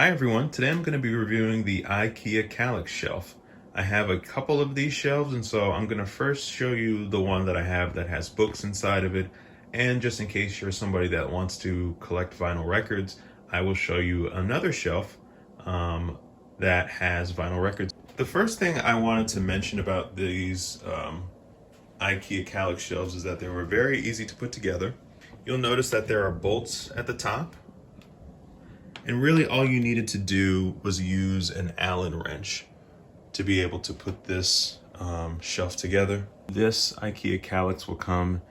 Hi everyone, today I'm going to be reviewing the Ikea Kallax shelf. I have a couple of these shelves, and so I'm going to first show you the one that I have that has books inside of it, and just in case you're somebody that wants to collect vinyl records, I will show you another shelf that has vinyl records. The first thing I wanted to mention about these Ikea Kallax shelves is that they were very easy to put together. You'll notice that there are bolts at the top. And really all you needed to do was use an Allen wrench to be able to put this shelf together. This Ikea Kallax will come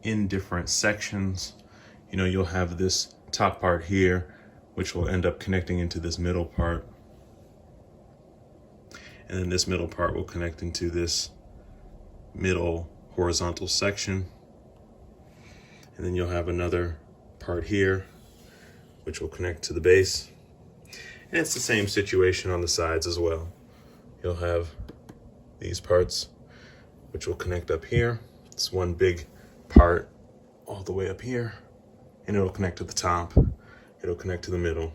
in different sections. You know, you'll have this top part here, which will end up connecting into this middle part. And then this middle part will connect into this middle horizontal section. And then you'll have another part here, which will connect to the base. And it's the same situation on the sides as well. You'll have these parts, which will connect up here. It's one big part all the way up here, and it'll connect to the top, it'll connect to the middle,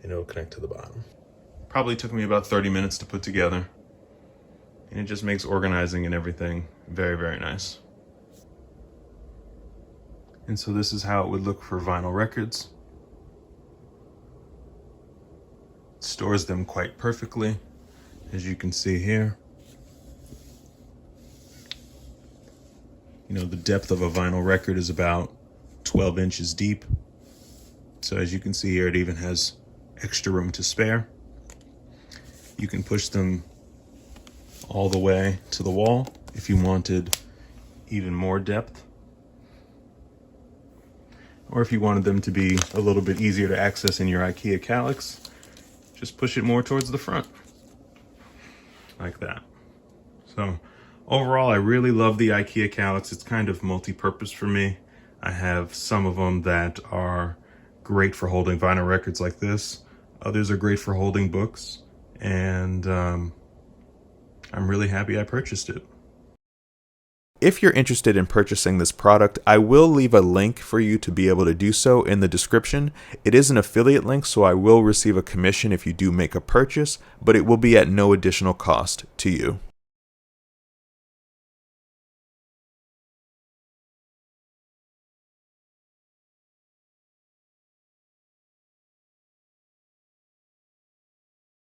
and it'll connect to the bottom. Probably took me about 30 minutes to put together, and it just makes organizing and everything very, very nice. And so this is how it would look for vinyl records. It stores them quite perfectly, as you can see here. You know, the depth of a vinyl record is about 12 inches deep. So as you can see here, it even has extra room to spare. You can push them all the way to the wall if you wanted even more depth. Or if you wanted them to be a little bit easier to access in your Ikea Kallax, just push it more towards the front, like that. So overall, I really love the Ikea Kallax. It's kind of multi-purpose for me. I have some of them that are great for holding vinyl records like this. Others are great for holding books, and I'm really happy I purchased it. If you're interested in purchasing this product, I will leave a link for you to be able to do so in the description. It is an affiliate link, so I will receive a commission if you do make a purchase, but it will be at no additional cost to you.